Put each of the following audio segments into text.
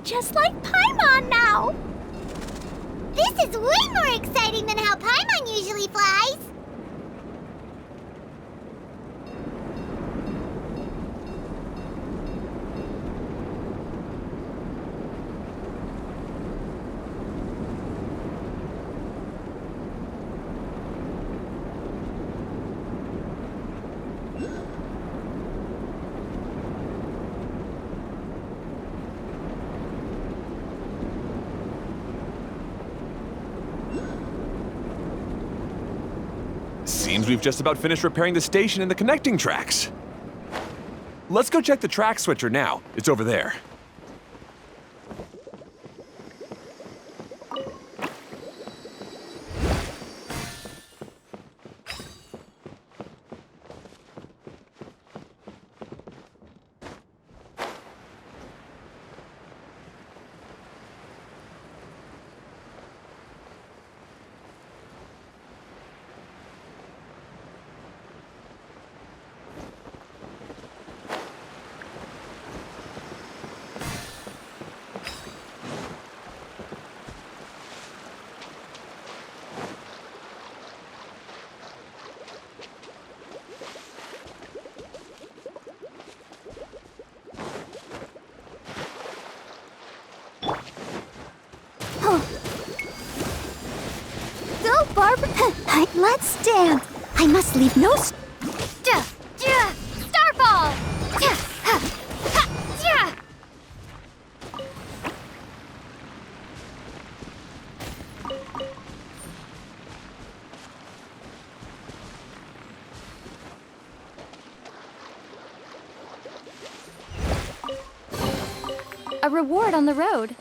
just like Paimon now. This is way more exciting than how Paimon usually flies. Seems we've just about finished repairing the station and the connecting tracks. Let's go check the track switcher now. It's over there. Go, Barbara! Let's dance! I must leave no Starfall! A reward on the road.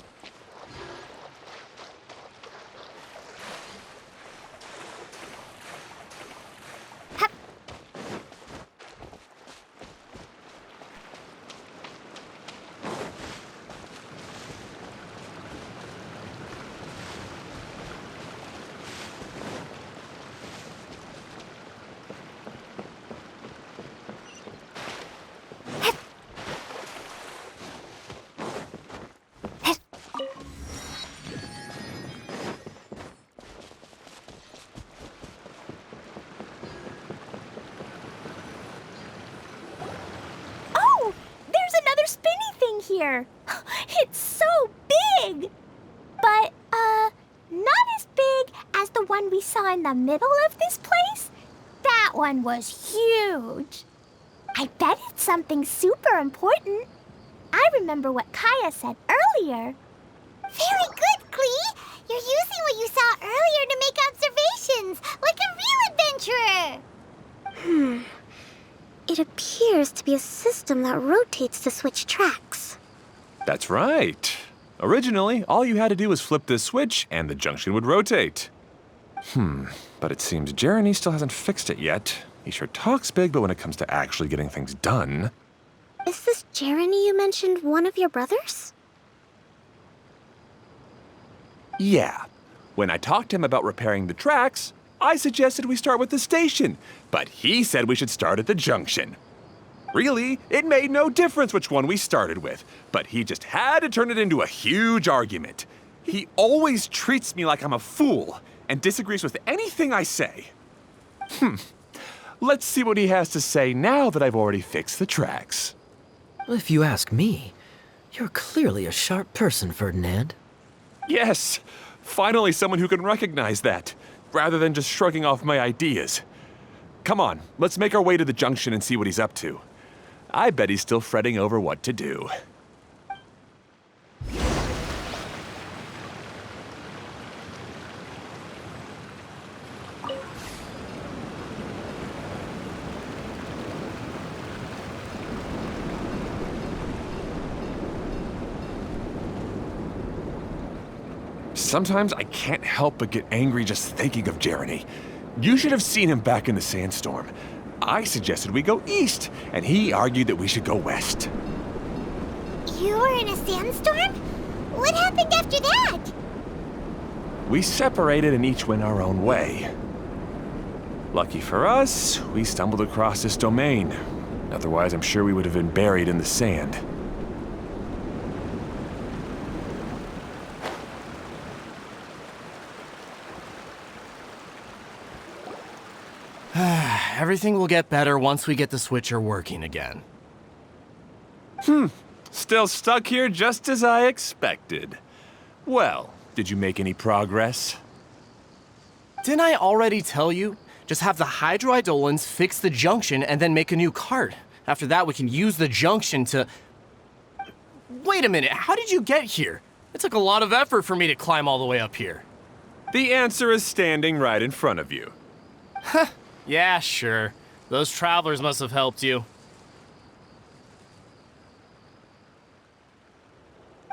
Here. It's so big! But, not as big as the one we saw in the middle of this place. That one was huge. I bet it's something super important. I remember what Kaya said earlier. Very good, Klee! You're using what you saw earlier to make observations, like a real adventurer! It appears to be a system that rotates to switch tracks. That's right. Originally, all you had to do was flip this switch and the junction would rotate. But it seems Jeremy still hasn't fixed it yet. He sure talks big, but when it comes to actually getting things done... Is this Jeremy you mentioned one of your brothers? Yeah. When I talked to him about repairing the tracks, I suggested we start with the station, but he said we should start at the junction. Really, it made no difference which one we started with, but he just had to turn it into a huge argument. He always treats me like I'm a fool and disagrees with anything I say. Let's see what he has to say now that I've already fixed the tracks. If you ask me, you're clearly a sharp person, Ferdinand. Yes, finally someone who can recognize that, rather than just shrugging off my ideas. Come on, let's make our way to the junction and see what he's up to. I bet he's still fretting over what to do. Sometimes I can't help but get angry just thinking of Jeremy. You should have seen him back in the sandstorm. I suggested we go east, and he argued that we should go west. You were in a sandstorm? What happened after that? We separated and each went our own way. Lucky for us, we stumbled across this domain. Otherwise, I'm sure we would have been buried in the sand. Everything will get better once we get the switcher working again. Still stuck here just as I expected. Well, did you make any progress? Didn't I already tell you? Just have the hydroidolins fix the junction and then make a new cart. After that, we can use the junction to... Wait a minute, how did you get here? It took a lot of effort for me to climb all the way up here. The answer is standing right in front of you. Yeah, sure. Those travelers must have helped you.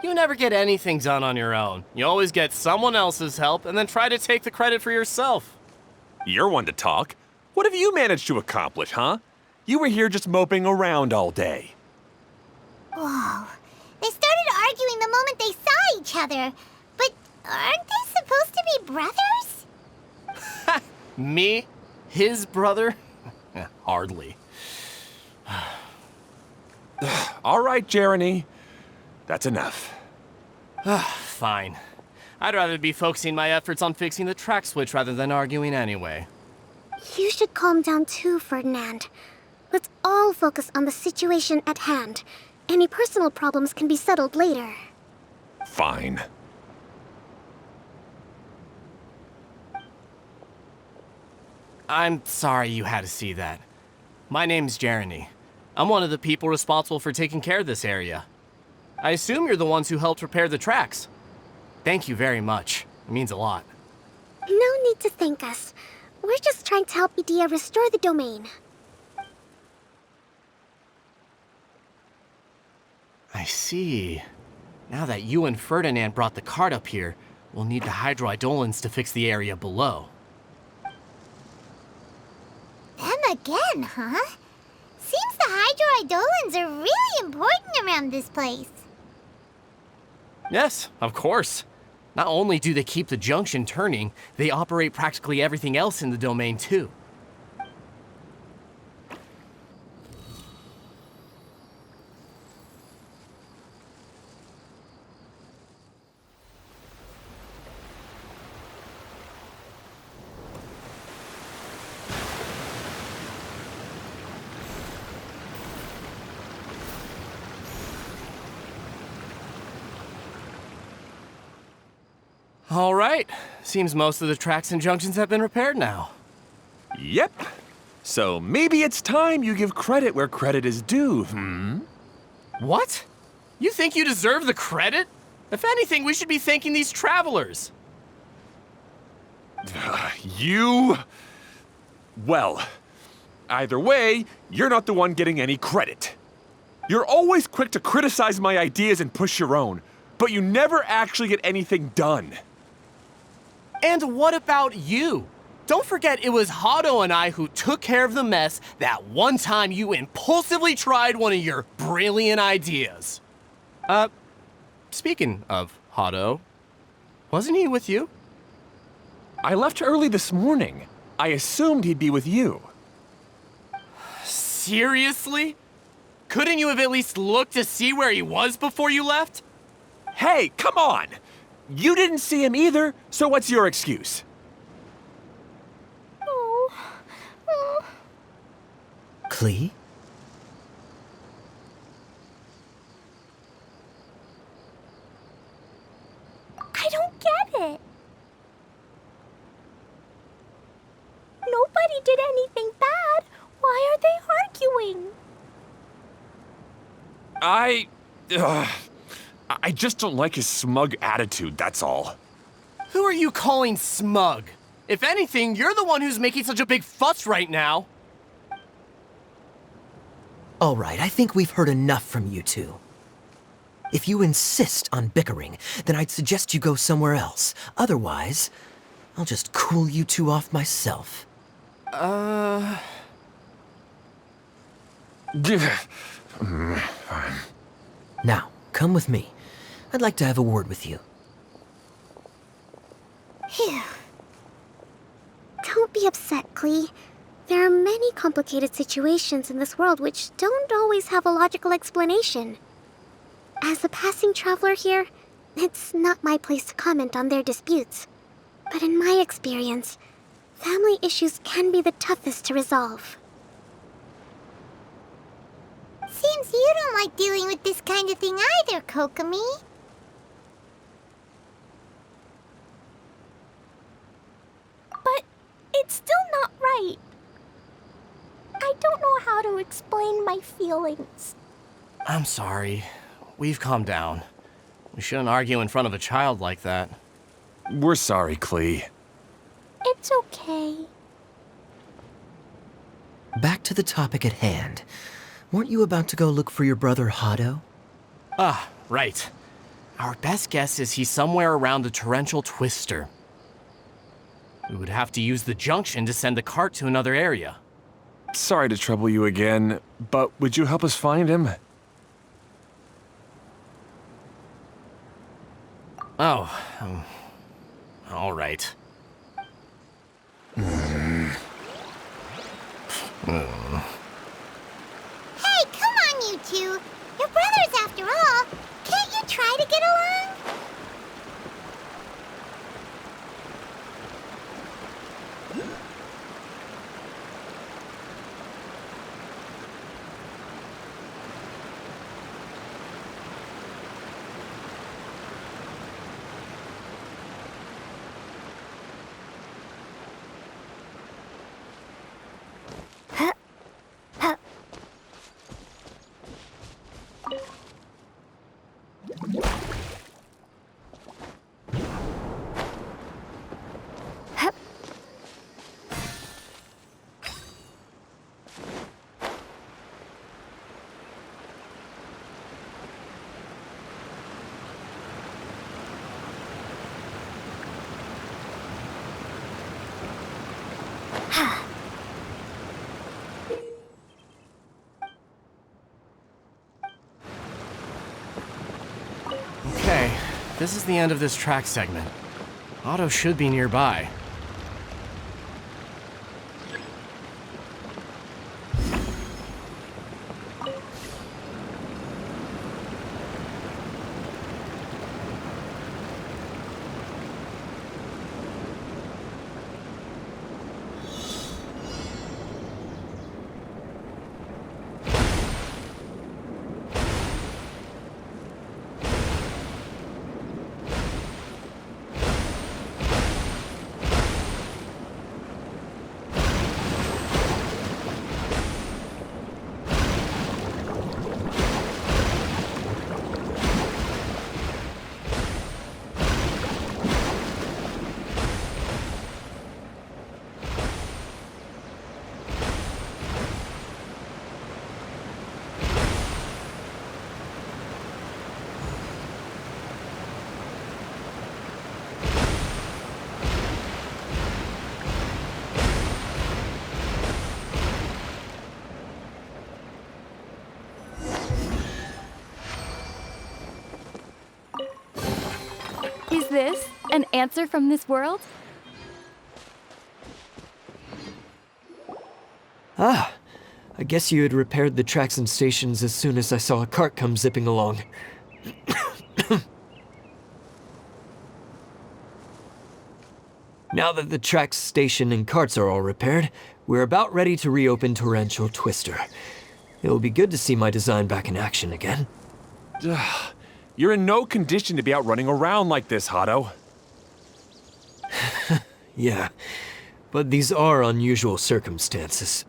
You never get anything done on your own. You always get someone else's help and then try to take the credit for yourself. You're one to talk. What have you managed to accomplish, huh? You were here just moping around all day. Whoa. They started arguing the moment they saw each other. But aren't they supposed to be brothers? Me? His brother? Hardly. All right, Jeremy. That's enough. Fine. I'd rather be focusing my efforts on fixing the track switch rather than arguing anyway. You should calm down too, Ferdinand. Let's all focus on the situation at hand. Any personal problems can be settled later. Fine. I'm sorry you had to see that. My name's Jeremy. I'm one of the people responsible for taking care of this area. I assume you're the ones who helped repair the tracks. Thank you very much. It means a lot. No need to thank us. We're just trying to help Idea restore the domain. I see. Now that you and Ferdinand brought the cart up here, we'll need the hydroidolins to fix the area below. Them again, huh? Seems the hydroidolins are really important around this place. Yes, of course. Not only do they keep the junction turning, they operate practically everything else in the domain too. All right. Seems most of the tracks and junctions have been repaired now. Yep. So maybe it's time you give credit where credit is due, What? You think you deserve the credit? If anything, we should be thanking these travelers. You... Well, either way, you're not the one getting any credit. You're always quick to criticize my ideas and push your own, but you never actually get anything done. And what about you? Don't forget it was Hado and I who took care of the mess that one time you impulsively tried one of your brilliant ideas. Speaking of Hado, wasn't he with you? I left early this morning. I assumed he'd be with you. Seriously? Couldn't you have at least looked to see where he was before you left? Hey, come on! You didn't see him either, so what's your excuse? Klee? I don't get it. Nobody did anything bad. Why are they arguing? I just don't like his smug attitude, that's all. Who are you calling smug? If anything, you're the one who's making such a big fuss right now. All right, I think we've heard enough from you two. If you insist on bickering, then I'd suggest you go somewhere else. Otherwise, I'll just cool you two off myself. Fine. Now, come with me. I'd like to have a word with you. Phew. Don't be upset, Klee. There are many complicated situations in this world which don't always have a logical explanation. As a passing traveler here, it's not my place to comment on their disputes. But in my experience, Family issues can be the toughest to resolve. Seems you don't like dealing with this kind of thing either, Kokomi. But it's still not right. I don't know how to explain my feelings. I'm sorry. We've calmed down. We shouldn't argue in front of a child like that. We're sorry, Klee. It's okay. Back to the topic at hand. Weren't you about to go look for your brother Hado? Ah, right. Our best guess is he's somewhere around the torrential twister. We would have to use the junction to send the cart to another area. Sorry to trouble you again, but would you help us find him? Oh, all right. Hey, come on, you two. You're brothers after all. Can't you try to get along? Okay, this is the end of this track segment. Otto should be nearby. Is this an answer from this world? Ah, I guess you had repaired the tracks and stations as soon as I saw a cart come zipping along. Now that the tracks, station, and carts are all repaired, we're about ready to reopen Torrential Twister. It will be good to see my design back in action again. You're in no condition to be out running around like this, Hado. Yeah, but these are unusual circumstances.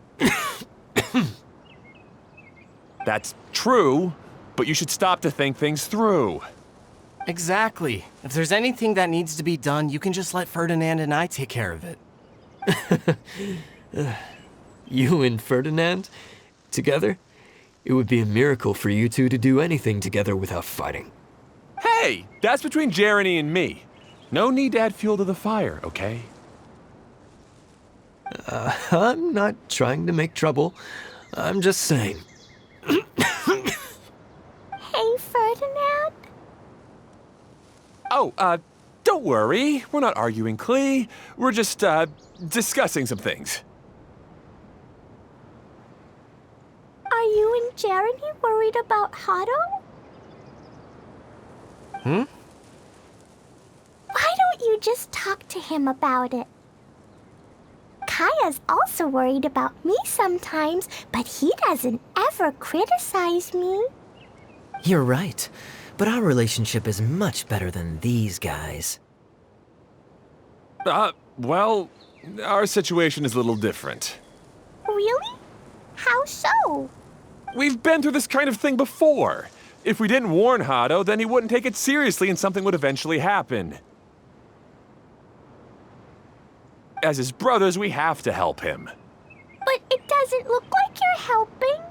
That's true, but you should stop to think things through. Exactly. If there's anything that needs to be done, you can just let Ferdinand and I take care of it. You and Ferdinand? Together? It would be a miracle for you two to do anything together without fighting. Hey, that's between Jeremy and me. No need to add fuel to the fire, okay? I'm not trying to make trouble. I'm just saying. Hey, Ferdinand? Oh, don't worry. We're not arguing, Klee. We're just, discussing some things. Are you and Jeremy worried about Hado? Hmm? Why don't you just talk to him about it? Kaya's also worried about me sometimes, but he doesn't ever criticize me. You're right, but our relationship is much better than these guys. Well, our situation is a little different. Really? How so? We've been through this kind of thing before. If we didn't warn Hado, then he wouldn't take it seriously and something would eventually happen. As his brothers, we have to help him. But it doesn't look like you're helping.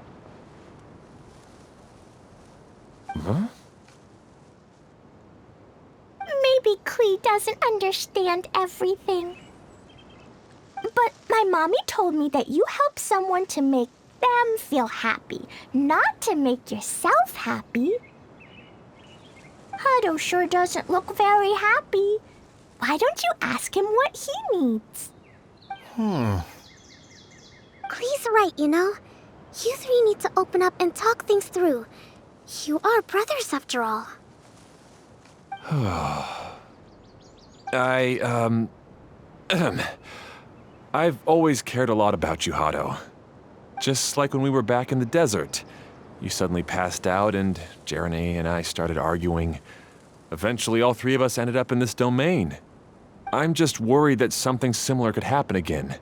Huh? Maybe Klee doesn't understand everything. But my mommy told me that you help someone to make them feel happy, not to make yourself happy. Hado sure doesn't look very happy. Why don't you ask him what he needs? Klee's right, you know. You three need to open up and talk things through. You are brothers after all. I've always cared a lot about you, Hado. Just like when we were back in the desert. You suddenly passed out and Jeremy and I started arguing. Eventually, all three of us ended up in this domain. I'm just worried that something similar could happen again.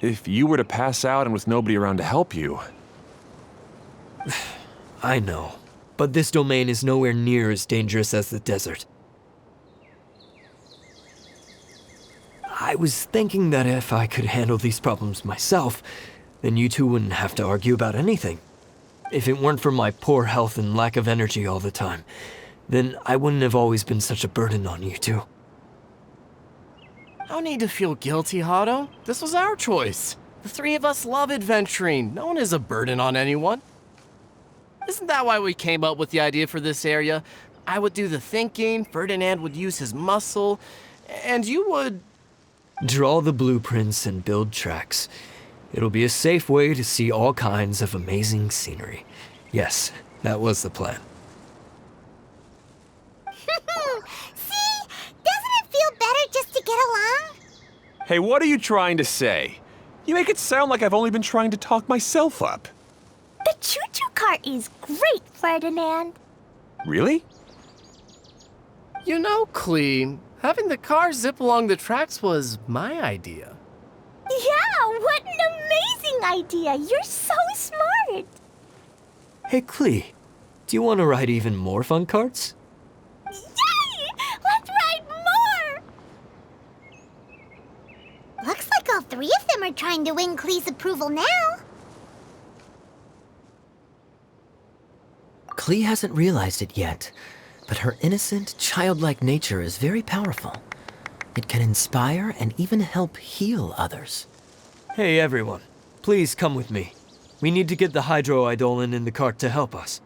If you were to pass out and with nobody around to help you... I know, but this domain is nowhere near as dangerous as the desert. I was thinking that if I could handle these problems myself, then you two wouldn't have to argue about anything. If it weren't for my poor health and lack of energy all the time, then I wouldn't have always been such a burden on you two. No need to feel guilty, Hado. This was our choice. The three of us love adventuring. No one is a burden on anyone. Isn't that why we came up with the idea for this area? I would do the thinking, Ferdinand would use his muscle, and you would... Draw the blueprints and build tracks. It'll be a safe way to see all kinds of amazing scenery. Yes, that was the plan. See? Doesn't it feel better just to get along? Hey, what are you trying to say? You make it sound like I've only been trying to talk myself up. The choo-choo cart is great, Ferdinand. Really? You know, Klee, having the car zip along the tracks was my idea. Yeah, what an amazing idea. You're so smart. Hey, Klee, do you want to ride even more fun carts? Yay! Let's ride more! Looks like all three of them are trying to win Klee's approval now. Klee hasn't realized it yet, but her innocent, childlike nature is very powerful. It can inspire and even help heal others. Hey, everyone. Please come with me. We need to get the hydroidolin in the cart to help us.